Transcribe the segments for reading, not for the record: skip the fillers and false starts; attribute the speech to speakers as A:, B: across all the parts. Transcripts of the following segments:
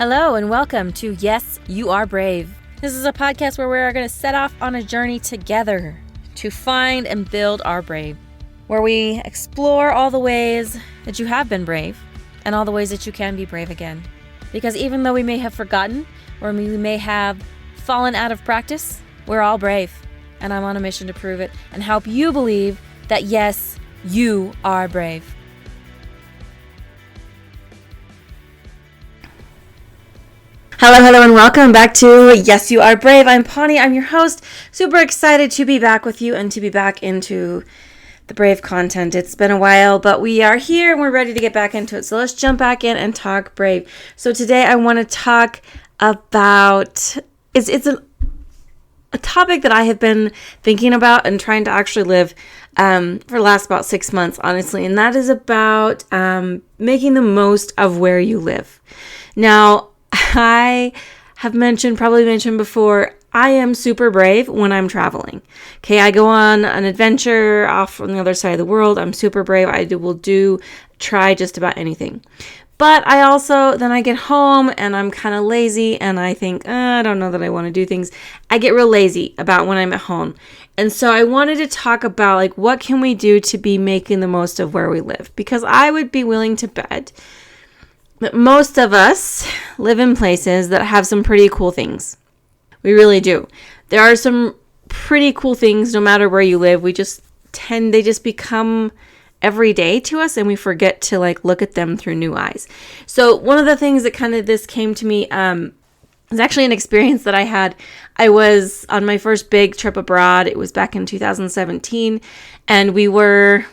A: Hello and welcome to Yes, You Are Brave. This is a podcast where we're going to set off on a journey together to find and build our brave, where we explore all the ways that you have been brave and all the ways that you can be brave again. Because even though we may have forgotten or we may have fallen out of practice, we're all brave. And I'm on a mission to prove it and help you believe that yes, you are brave. Hello, and welcome back to Yes, You Are Brave. I'm Pawnee. I'm your host. Super excited to be back with you and to be back into the brave content. It's been a while, but we are here and we're ready to get back into it. So let's jump back in and talk brave. So today I want to talk about, it's a topic that I have been thinking about and trying to actually live for the last about 6 months, honestly. And that is about making the most of where you live. Now, I have probably mentioned before, I am super brave when I'm traveling. Okay, I go on an adventure off on the other side of the world. I'm super brave. I try just about anything. But then I get home and I'm kind of lazy and I think, I don't know that I want to do things. I get real lazy about when I'm at home. And so I wanted to talk about what can we do to be making the most of where we live? Because I would be willing to bet that most of us live in places that have some pretty cool things. We really do. There are some pretty cool things no matter where you live. They just become everyday to us and we forget to look at them through new eyes. So one of the things that this came to me is actually an experience that I had. I was on my first big trip abroad. It was back in 2017 and we were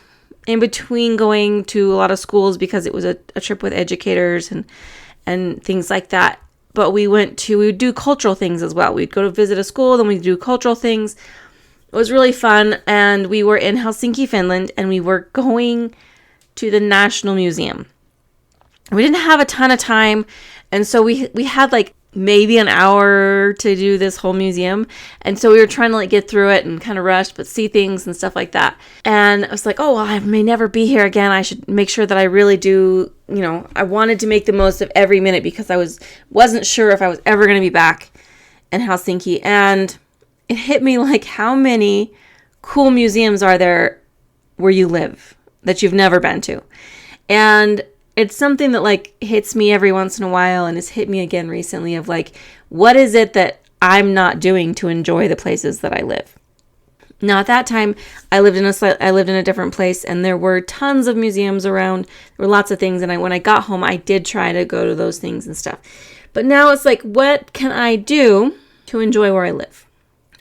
A: in between going to a lot of schools because it was a trip with educators and things like that. But we would do cultural things as well. We'd go to visit a school, then we'd do cultural things. It was really fun. And we were in Helsinki, Finland, and we were going to the National Museum. We didn't have a ton of time. And so we had maybe an hour to do this whole museum. And so we were trying to get through it and kind of rush, but see things and stuff like that. And I was like, oh, well, I may never be here again. I should make sure that I really do, I wanted to make the most of every minute because I wasn't sure if I was ever going to be back in Helsinki. And it hit me how many cool museums are there where you live that you've never been to? And it's something that hits me every once in a while and has hit me again recently of what is it that I'm not doing to enjoy the places that I live? Now at that time, I lived in a different place and there were tons of museums around. There were lots of things and when I got home, I did try to go to those things and stuff. But now it's what can I do to enjoy where I live?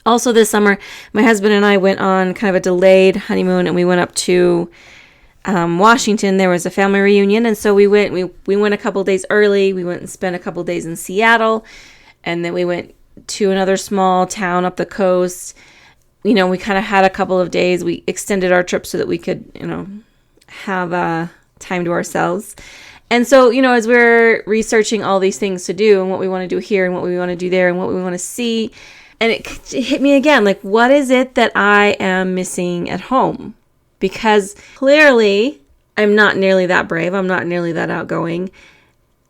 A: Also this summer, my husband and I went on kind of a delayed honeymoon and we went up to Washington. There was a family reunion, and so we went a couple days early. We went and spent a couple days in Seattle, and then we went to another small town up the coast. We kind of had a couple of days. We extended our trip so that we could, have time to ourselves. And so, as we're researching all these things to do and what we want to do here and what we want to do there and what we want to see, and it hit me again, what is it that I am missing at home? Because clearly I'm not nearly that brave. I'm not nearly that outgoing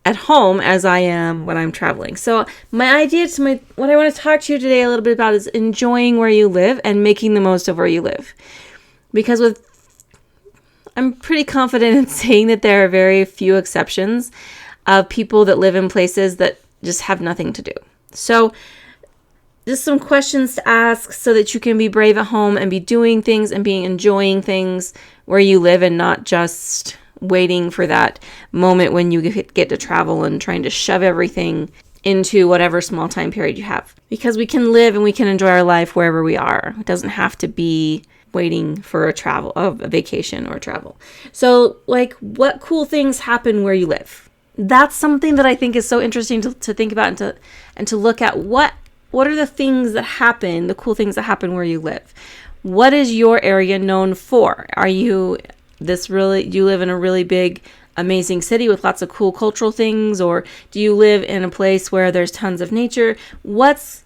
A: at home as I am when I'm traveling. So what I want to talk to you today a little bit about is enjoying where you live and making the most of where you live. Because I'm pretty confident in saying that there are very few exceptions of people that live in places that just have nothing to do. So just some questions to ask so that you can be brave at home and be doing things and be enjoying things where you live and not just waiting for that moment when you get to travel and trying to shove everything into whatever small time period you have. Because we can live and we can enjoy our life wherever we are. It doesn't have to be waiting for a vacation or travel. So what cool things happen where you live? That's something that I think is so interesting to think about and to look at what are the things that happen, the cool things that happen where you live? What is your area known for? Do you live in a really big, amazing city with lots of cool cultural things? Or do you live in a place where there's tons of nature? What's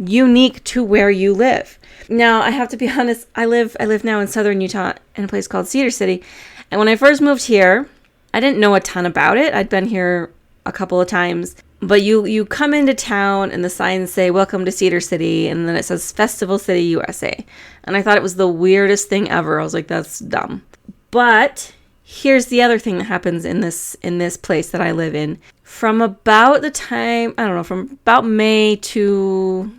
A: unique to where you live? Now, I have to be honest, I live now in southern Utah in a place called Cedar City. And when I first moved here, I didn't know a ton about it. I'd been here a couple of times. But you come into town and the signs say, "Welcome to Cedar City," and then it says Festival City, USA. And I thought it was the weirdest thing ever. I was like, that's dumb. But here's the other thing that happens in this place that I live in. From about the time, I don't know, from about May to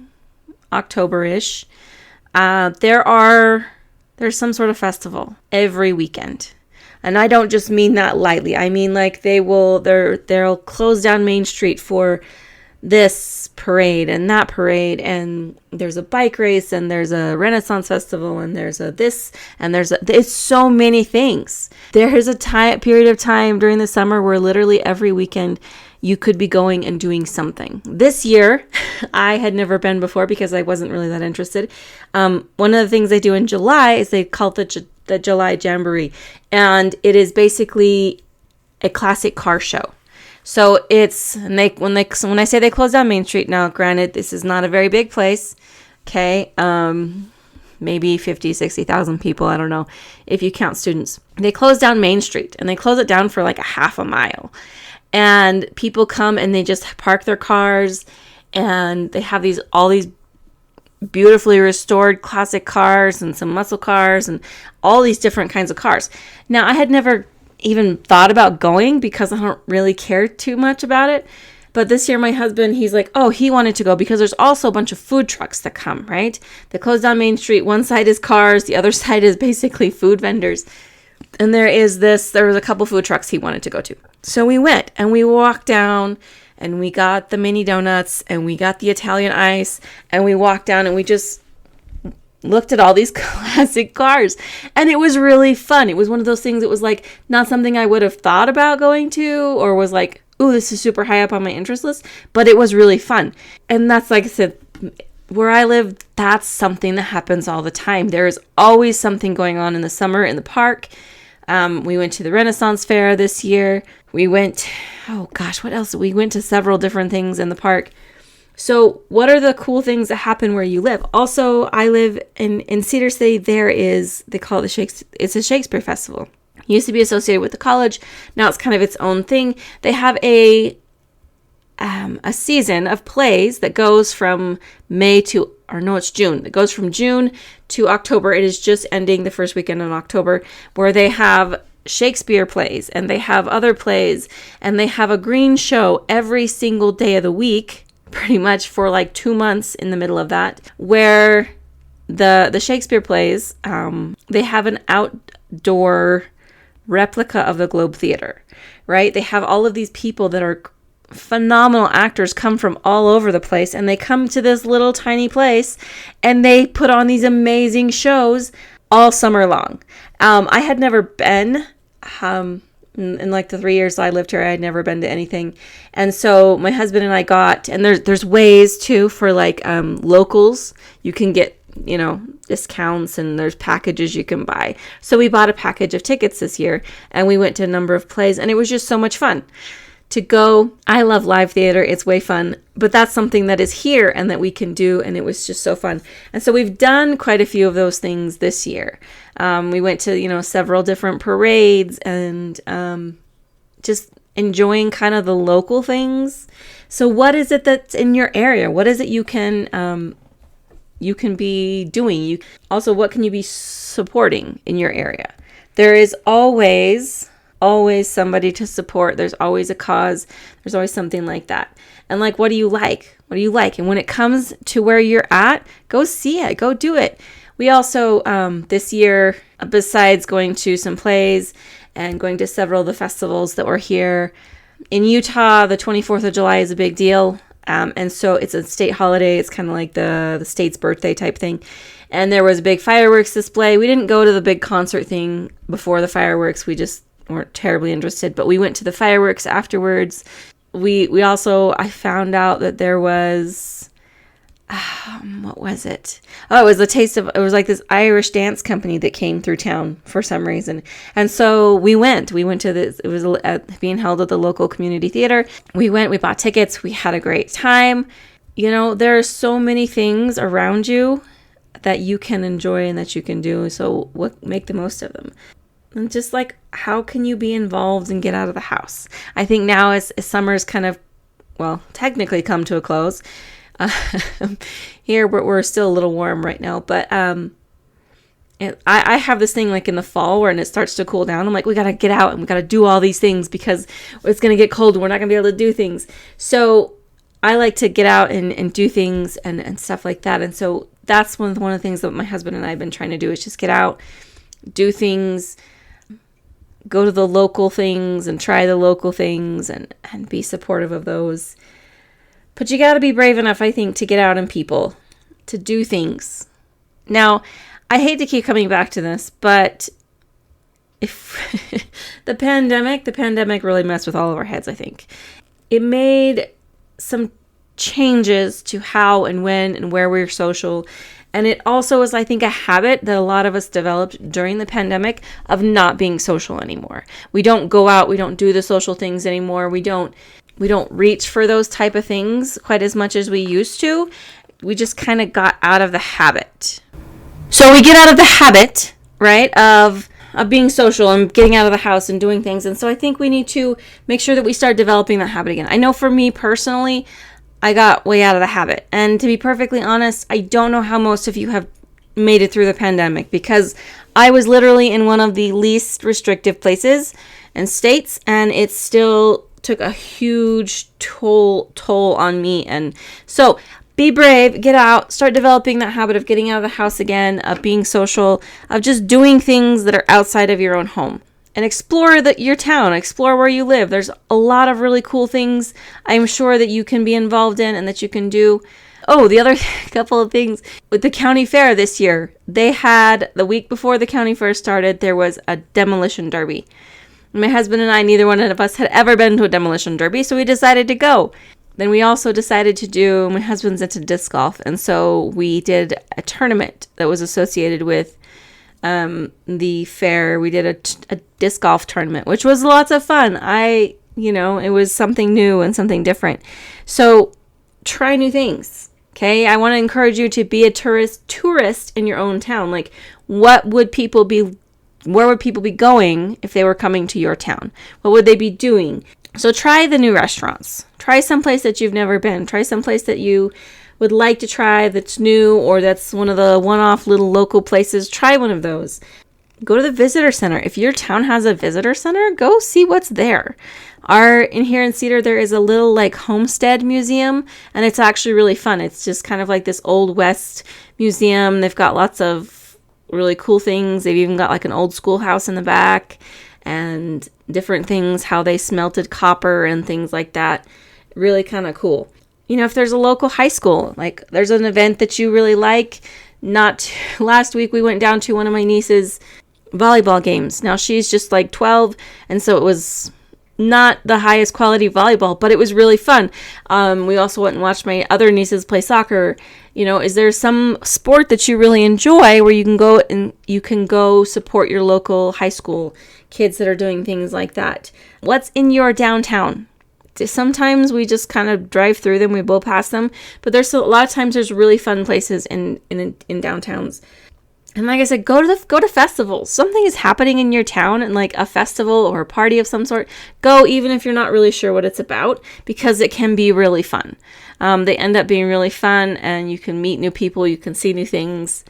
A: October-ish, there's some sort of festival every weekend. And I don't just mean that lightly. I mean, like, they'll close down Main Street for this parade and that parade, and there's a bike race, and there's a Renaissance festival, and there's a this, and it's so many things. There is a period of time during the summer where literally every weekend you could be going and doing something. This year, I had never been before because I wasn't really that interested. One of the things they do in July is they call it the July Jamboree, and it is basically a classic car show. So when I say they close down Main Street, now granted, this is not a very big place, okay, maybe 50, 60,000 people, I don't know, if you count students. They close down Main Street, and they close it down for like a half a mile, and people come and they just park their cars, and they have all these beautifully restored classic cars and some muscle cars and all these different kinds of cars. Now, I had never even thought about going because I don't really care too much about it. But this year, my husband, he's like, oh, he wanted to go because there's also a bunch of food trucks that come, right? They close down Main Street. One side is cars. The other side is basically food vendors. And there was a couple food trucks he wanted to go to. So we went and we walked down, and we got the mini donuts, and we got the Italian ice, and we walked down, and we just looked at all these classic cars. And it was really fun. It was one of those things that was like not something I would have thought about going to, or was like, ooh, this is super high up on my interest list, but it was really fun. And that's, like I said, where I live, that's something that happens all the time. There is always something going on in the summer in the park. We went to the Renaissance Fair this year. We went, what else? We went to several different things in the park. So what are the cool things that happen where you live? Also, I live in Cedar City. They call it it's a Shakespeare festival. It used to be associated with the college. Now it's kind of its own thing. They have a season of plays that goes from it's June. It goes from June to October. It is just ending the first weekend in October, where they have Shakespeare plays, and they have other plays, and they have a green show every single day of the week, pretty much for like 2 months in the middle of that, where the Shakespeare plays, they have an outdoor replica of the Globe Theater, right? They have all of these people that are phenomenal actors come from all over the place, and they come to this little tiny place, and they put on these amazing shows all summer long. I had never been, in like the 3 years I lived here, I had never been to anything. And so my husband and I and there's ways too for like locals. You can get, discounts, and there's packages you can buy. So we bought a package of tickets this year, and we went to a number of plays, and it was just so much fun to go. I love live theater. It's way fun, but that's something that is here and that we can do. And it was just so fun. And so we've done quite a few of those things this year. We went to, several different parades, and just enjoying kind of the local things. So what is it that's in your area? What is it you can be doing? Also, what can you be supporting in your area? There is always somebody to support. There's always a cause. There's always something like that. And like, what do you like? What do you like? And when it comes to where you're at, go see it. Go do it. We also, this year, besides going to some plays and going to several of the festivals that were here in Utah, the 24th of July is a big deal. And so it's a state holiday. It's kind of like the state's birthday type thing. And there was a big fireworks display. We didn't go to the big concert thing before the fireworks. We just weren't terribly interested, but we went to the fireworks afterwards. I found out that there was, what was it? Oh, it was like this Irish dance company that came through town for some reason. And so we went to this, it was being held at the local community theater. We bought tickets. We had a great time. There are so many things around you that you can enjoy and that you can do. So make the most of them. And just like, how can you be involved and get out of the house? I think now as summer's kind of technically come to a close. Here we're still a little warm right now, but I have this thing like in the fall when it starts to cool down. I'm like, we got to get out and we got to do all these things because it's going to get cold and we're not going to be able to do things. So I like to get out and do things and stuff like that. And so that's one of the things that my husband and I have been trying to do is just get out, do things, go to the local things and try the local things and be supportive of those. But you got to be brave enough, I think, to get out and people, to do things. Now, I hate to keep coming back to this, but if the pandemic really messed with all of our heads, I think. It made some changes to how and when and where we're social. And it also was, I think, a habit that a lot of us developed during the pandemic of not being social anymore. We don't go out. We don't do the social things anymore. We don't reach for those type of things quite as much as we used to. We just kind of got out of the habit. So we get out of the habit, right, of being social and getting out of the house and doing things. And so I think we need to make sure that we start developing that habit again. I know for me personally, I got way out of the habit. And to be perfectly honest, I don't know how most of you have made it through the pandemic because I was literally in one of the least restrictive places and states, and it still took a huge toll on me. And so be brave, get out, start developing that habit of getting out of the house again, of being social, of just doing things that are outside of your own home. And explore your town, explore where you live. There's a lot of really cool things I'm sure that you can be involved in and that you can do. Oh, the other couple of things with the county fair this year, they had, the week before the county fair started, there was a demolition derby. My husband and I, neither one of us had ever been to a demolition derby, so we decided to go. Then we also decided to do, my husband's into disc golf, and so we did a tournament that was associated with the fair. We did a disc golf tournament, which was lots of fun. It was something new and something different. So try new things. Okay. I want to encourage you to be a tourist in your own town. Like where would people be going if they were coming to your town? What would they be doing? So try the new restaurants. Try someplace that you've never been. Try someplace that you would like to try that's new or that's one of the one-off little local places. Try one of those. Go to the visitor center. If your town has a visitor center, go see what's there. In here in Cedar, there is a little like homestead museum, and it's actually really fun. It's just kind of like this old West museum. They've got lots of really cool things. They've even got like an old schoolhouse in the back and different things, how they smelted copper and things like that. Really kind of cool. If there's a local high school, like there's an event that you really like. Last week we went down to one of my niece's volleyball games. Now she's just like 12, and so it was not the highest quality volleyball, but it was really fun. We also went and watched my other nieces play soccer. Is there some sport that you really enjoy where you can go support your local high school kids that are doing things like that? What's in your downtown? Sometimes we just kind of drive through them, we blow past them, but there's a lot of times there's really fun places in downtowns. And like I said, go to festivals. Something is happening in your town, and like a festival or a party of some sort, go even if you're not really sure what it's about, because it can be really fun. They end up being really fun, and you can meet new people, you can see new things.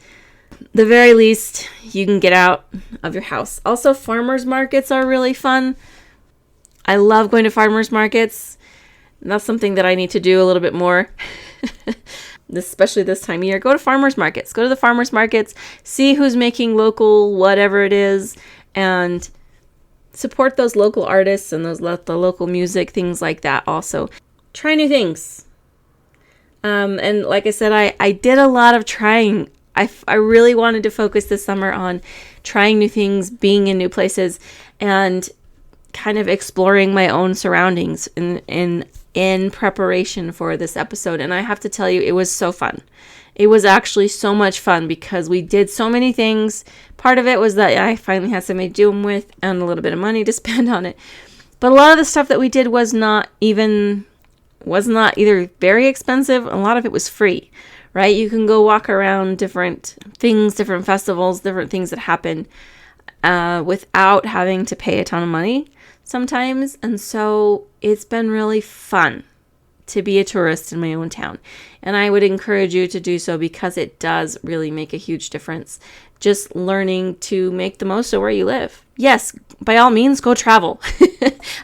A: The very least, you can get out of your house. Also, farmers markets are really fun. I love going to farmers markets. That's something that I need to do a little bit more, especially this time of year. Go to farmers markets. Go to the farmers markets. See who's making local whatever it is, and support those local artists and the local music, things like that. Also, try new things. And like I said, I did a lot of trying. I really wanted to focus this summer on trying new things, being in new places, and kind of exploring my own surroundings in preparation for this episode. And I have to tell you, it was so fun. It was actually so much fun because we did so many things. Part of it was that I finally had somebody to do them with and a little bit of money to spend on it. But a lot of the stuff that we did was not either very expensive. A lot of it was free, right? You can go walk around different things, different festivals, different things that happen without having to pay a ton of money sometimes. And so it's been really fun to be a tourist in my own town. And I would encourage you to do so because it does really make a huge difference. Just learning to make the most of where you live. Yes, by all means, go travel.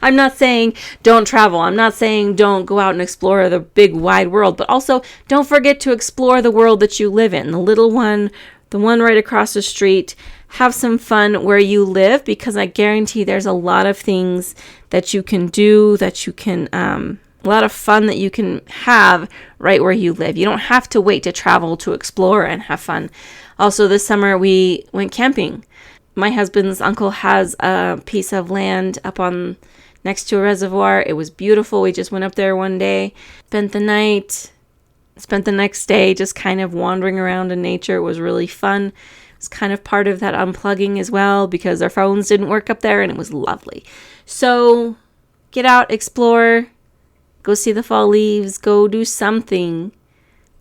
A: I'm not saying don't travel. I'm not saying don't go out and explore the big wide world, but also don't forget to explore the world that you live in, the little one, the one right across the street. Have some fun where you live, because I guarantee there's a lot of things that you can do, that you can, a lot of fun that you can have right where you live. You don't have to wait to travel to explore and have fun. Also, this summer we went camping. My husband's uncle has a piece of land up on next to a reservoir. It was beautiful. We just went up there one day, spent the night, spent the next day just kind of wandering around in nature. It was really fun. It was kind of part of that unplugging as well, because our phones didn't work up there, and it was lovely. So get out, explore, go see the fall leaves, go do something,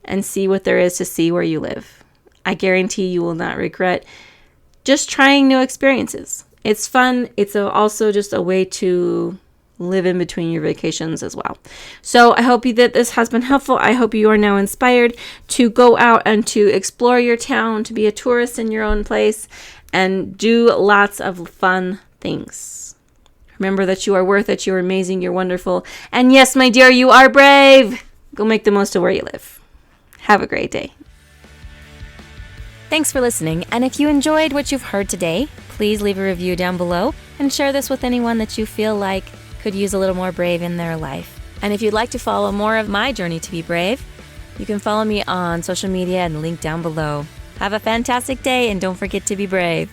A: and see what there is to see where you live. I guarantee you will not regret just trying new experiences. It's fun. It's also just a way to live in between your vacations as well. So I hope that this has been helpful. I hope you are now inspired to go out and to explore your town, to be a tourist in your own place, and do lots of fun things. Remember that you are worth it. You're amazing. You're wonderful. And yes, my dear, you are brave. Go make the most of where you live. Have a great day.
B: Thanks for listening, and if you enjoyed what you've heard today, please leave a review down below and share this with anyone that you feel like could use a little more brave in their life. And if you'd like to follow more of my journey to be brave, you can follow me on social media and link down below. Have a fantastic day, and don't forget to be brave.